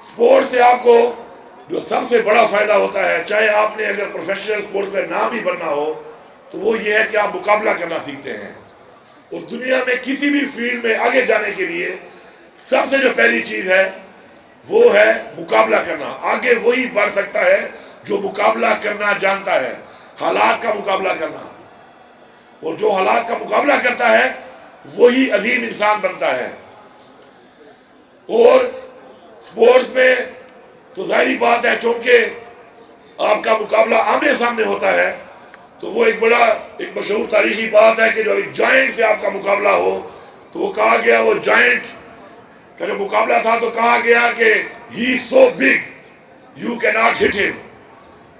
Support سے آپ کو جو سب سے بڑا فائدہ ہوتا ہے، چاہے آپ نے اگر پروفیشنل سپورٹس میں نام ہی بننا ہو، تو وہ یہ ہے کہ آپ مقابلہ کرنا سیکھتے ہیں. اور دنیا میں کسی بھی فیلڈ میں آگے جانے کے لیے سب سے جو پہلی چیز ہے وہ ہے مقابلہ کرنا. آگے وہی بڑھ سکتا ہے جو مقابلہ کرنا جانتا ہے، حالات کا مقابلہ کرنا. اور جو حالات کا مقابلہ کرتا ہے وہی عظیم انسان بنتا ہے. اور سپورٹس میں تو ظاہری بات ہے، چونکہ آپ کا مقابلہ آمنے سامنے ہوتا ہے، تو وہ ایک مشہور تاریخی بات ہے کہ جو ایک جائنٹ سے آپ کا مقابلہ ہو، تو وہ کہا گیا، وہ جائنٹ کا جو مقابلہ تھا تو کہا گیا کہ he is so big you cannot hit him.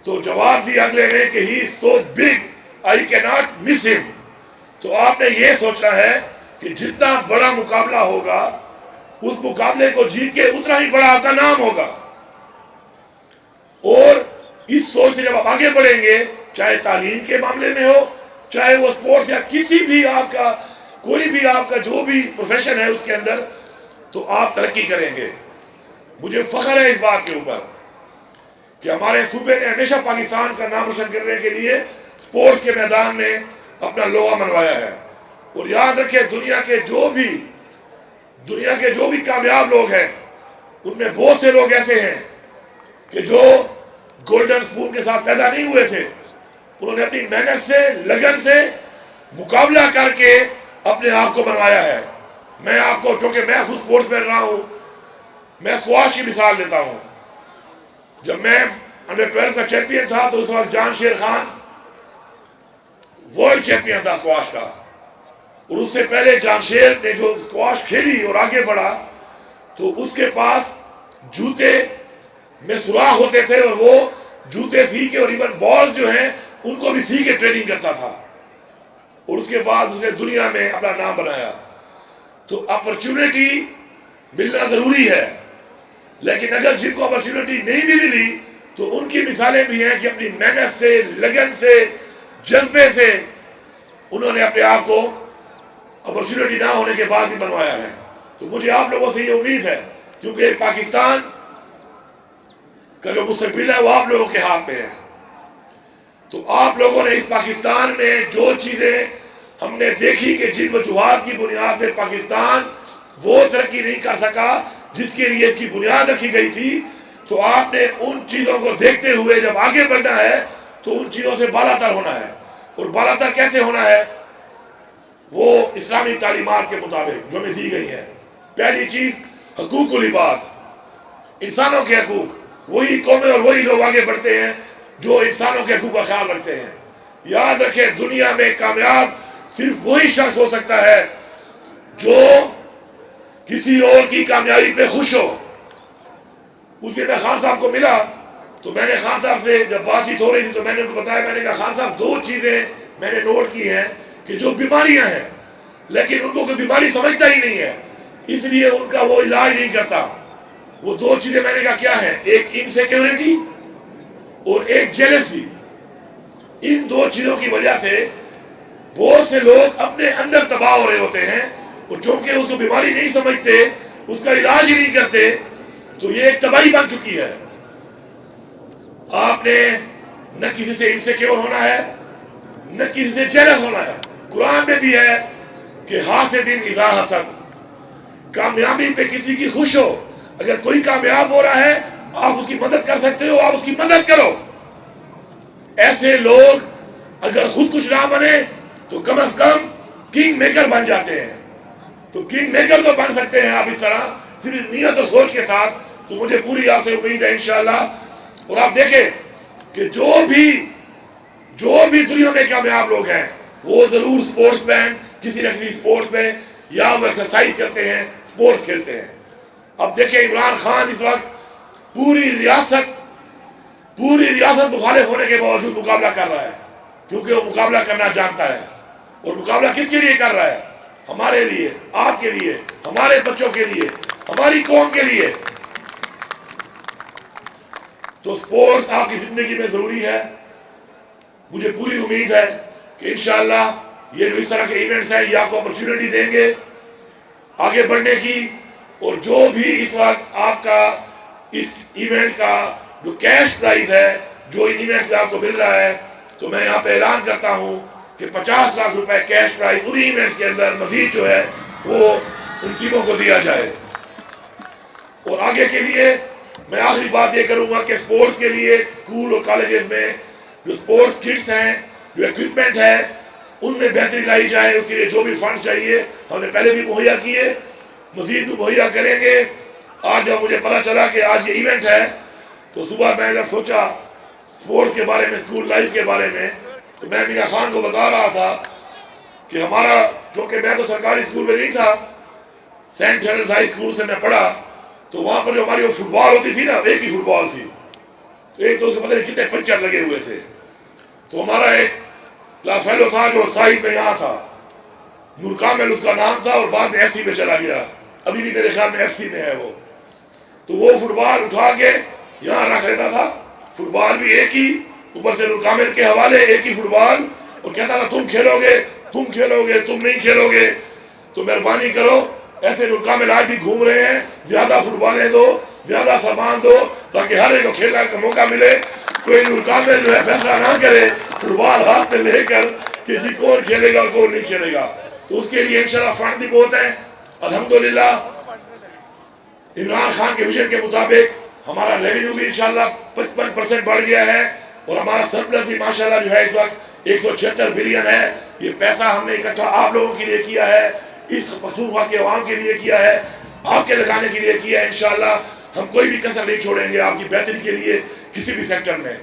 تو جواب دیا اگلے نے کہ he is so big I cannot miss him. تو آپ نے یہ سوچنا ہے کہ جتنا بڑا مقابلہ ہوگا اس مقابلے کو جیت کے اتنا ہی بڑا آپ کا نام ہوگا. اور اس سوچ سے جب آپ آگے بڑھیں گے، چاہے تعلیم کے معاملے میں ہو، چاہے وہ سپورٹس یا کسی بھی آپ کا کوئی بھی آپ کا جو بھی پروفیشن ہے اس کے اندر، تو آپ ترقی کریں گے. مجھے فخر ہے اس بات کے اوپر کہ ہمارے صوبے نے ہمیشہ پاکستان کا نام روشن کرنے کے لیے سپورٹس کے میدان میں اپنا لوہا منوایا ہے. اور یاد رکھیں، دنیا کے جو بھی کامیاب لوگ ہیں ان میں بہت سے لوگ ایسے ہیں کہ جو گولڈن سپون کے ساتھ پیدا نہیں ہوئے تھے. انہوں نے اپنی محنت سے، لگن سے مقابلہ کر کے اپنے آپ کو بنوایا ہے. میں آپ کو، چونکہ میں خود سپورٹس میں رہا ہوں، میں سکواش کی مثال لیتا ہوں. جب میں انڈر 12 کا چیمپئن تھا تو اس وقت جان شیر خان ورلڈ چیمپئن تھا سکواش کا. اور اس سے پہلے جان شیر نے جو سکواش کھیلی اور آگے بڑھا تو اس کے پاس جوتے میں سوراخ ہوتے تھے اور وہ جوتے سی کے اور ایون بالز جو ہیں ان کو بھی سی کے ٹریننگ کرتا تھا. اور اس کے بعد اس نے دنیا میں اپنا نام بنایا. تو اپرچونٹی ملنا ضروری ہے، لیکن اگر جن کو اپرچونٹی نہیں بھی ملی تو ان کی مثالیں بھی ہیں کہ اپنی محنت سے، لگن سے، جذبے سے انہوں نے اپنے آپ کو اپرچونٹی نہ ہونے کے بعد بھی بنوایا ہے. تو مجھے آپ لوگوں سے یہ امید ہے، کیونکہ پاکستان کا جو مستقبل ہے وہ آپ لوگوں کے ہاتھ میں ہے. تو آپ لوگوں نے اس پاکستان میں جو چیزیں ہم نے دیکھی کہ جن وجوہات کی بنیاد پہ پاکستان وہ ترقی نہیں کر سکا جس کے لیے اس کی بنیاد رکھی گئی تھی، تو آپ نے ان چیزوں کو دیکھتے ہوئے جب آگے بڑھنا ہے تو ان چیزوں سے بالا تر ہونا ہے. اور بالا تر کیسے ہونا ہے؟ وہ اسلامی تعلیمات کے مطابق جو ہمیں دی گئی ہے. پہلی چیز حقوق العباد، انسانوں کے حقوق. وہی قومیں اور وہی لوگ آگے بڑھتے ہیں جو انسانوں کے حقوق کا خیال رکھتے ہیں. یاد رکھیں، دنیا میں کامیاب صرف وہی شخص ہو سکتا ہے جو کسی اور کی کامیابی پہ خوش ہو. اس دن میں خان صاحب کو ملا تو میں نے خان صاحب سے جب بات چیت ہو رہی تھی تو میں نے ان کو بتایا، میں نے کہا خان صاحب دو چیزیں میں نے نوٹ کی ہیں کہ جو بیماریاں ہیں لیکن ان کو کوئی بیماری سمجھتا ہی نہیں ہے، اس لیے ان کا وہ علاج نہیں کرتا. وہ دو چیزیں میں نے کہا کیا ہیں؟ ایک انسیکیورٹی اور ایک جیلسی. ان دو چیزوں کی وجہ سے بہت سے لوگ اپنے اندر تباہ ہو رہے ہوتے ہیں، اور چونکہ اس کو بیماری نہیں سمجھتے، اس کا علاج ہی نہیں کرتے، تو یہ ایک تباہی بن چکی ہے. آپ نے نہ کسی سے انسیکیور ہونا ہے، نہ کسی سے جیلس ہونا ہے. قرآن میں بھی ہے کہ حاسد اذا حسد، کامیابی پہ کسی کی خوش ہو. اگر کوئی کامیاب ہو رہا ہے آپ اس کی مدد کر سکتے ہو، آپ اس کی مدد کرو. ایسے لوگ اگر خود کچھ نہ بنے تو کم از کم کنگ میکر بن جاتے ہیں. تو کنگ میکر تو بن سکتے ہیں آپ اس طرح صرف نیت اور سوچ کے ساتھ. تو مجھے پوری آپ سے امید ہے انشاءاللہ. اور آپ دیکھیں کہ جو بھی دنیا میں کامیاب لوگ ہیں وہ ضرور سپورٹس مین، کسی نہ کسی سپورٹس میں، یا وہ ایکسرسائز کرتے ہیں، سپورٹس کھیلتے ہیں. اب دیکھیں عمران خان اس وقت پوری ریاست مخالف ہونے کے باوجود مقابلہ کر رہا ہے، کیونکہ وہ مقابلہ کرنا جانتا ہے. اور مقابلہ کس کے لیے کر رہا ہے؟ ہمارے لیے، آپ کے لیے، ہمارے بچوں کے لیے، ہماری قوم کے لیے. تو سپورٹس آپ کی زندگی میں ضروری ہے. مجھے پوری امید ہے کہ انشاءاللہ یہ جو اس طرح کے ایونٹس ہیں یہ آپ کو اپرچونٹی دیں گے آگے بڑھنے کی. اور جو بھی اس وقت آپ کا اس ایونٹ کا جو کیش پرائز ہے جو ان ایونٹ میں آپ کو مل رہا ہے، تو میں یہاں پہ اعلان کرتا ہوں کہ 50 لاکھ روپے کیش پرائز انہی ایونٹس کے اندر مزید جو ہے وہ ان ٹیموں کو دیا جائے۔ اور آگے کے لیے میں آخری بات یہ کروں گا کہ سپورٹس کے لیے اسکول اور کالجز میں جو سپورٹس کٹس ہیں، جو ایکوپمنٹ ہے، ان میں بہتری لائی جائے۔ اس کے لیے جو بھی فنڈ چاہیے ہم نے پہلے بھی مہیا کیے، مزید بھی مہیا کریں گے۔ آج جب مجھے پتا چلا کہ آج یہ ایونٹ ہے تو صبح میں جب سوچا سپورٹس کے بارے میں، اسکول لائف کے بارے میں، تو میں میرا خان کو بتا رہا تھا کہ ہمارا، چونکہ میں تو سرکاری اسکول میں نہیں تھا، سینٹ تھیریس ہائی اسکول سے میں پڑھا، تو وہاں پر جو ہماری وہ فٹ بال ہوتی تھی نا، ایک ہی فٹ بال تھی، تو ایک تو اس کو پتہ نہیں کتنے پنچر لگے ہوئے تھے۔ تو ہمارا ایک کلاس فیلو تھا جو سائٹ میں یہاں تھا، نور کامل اس کا نام تھا، اور بعد میں ایف سی میں چلا گیا، ابھی بھی میرے خیال میں ایف سی میں ہے وہ۔ تو وہ فٹ بال اٹھا کے یہاں رکھ لیتا تھا، فٹ بال بھی ایک ہی، اوپر سے نور کامل کے حوالے ایک ہی فٹ بال، اور کہتا تھا تم کھیلو گے، تم کھیلو گے، تم نہیں کھیلو گے۔ تو مہربانی کرو، ایسے نور کامل آج بھی گھوم رہے ہیں، زیادہ فٹ بالیں دو، زیادہ سامان دو، تاکہ ہر ایک کو کھیلنے کا موقع ملے۔ کوئی نور کامل جو ہے فیصلہ نہ کرے فٹ بال ہاتھ میں لے کر کہ جی کون کھیلے گا اور کون نہیں کھیلے گا۔ تو اس کے لیے انشاءاللہ فنڈ بھی بہت ہیں۔ الحمدللہ عمران خان کے ویژن کے مطابق ہمارا ریونیو بھی انشاءاللہ 55% بڑھ گیا ہے، اور ہمارا سرپلس بھی ماشاءاللہ جو ہے اس وقت 176 بلین ہے۔ یہ پیسہ ہم نے اکٹھا آپ لوگوں کے لیے کیا ہے، اس پختونخوا کی عوام کے لیے کیا ہے، آپ کے لگانے کے لیے کیا ہے۔ انشاءاللہ ہم کوئی بھی کسر نہیں چھوڑیں گے آپ کی بہتری کے لیے کسی بھی سیکٹر میں۔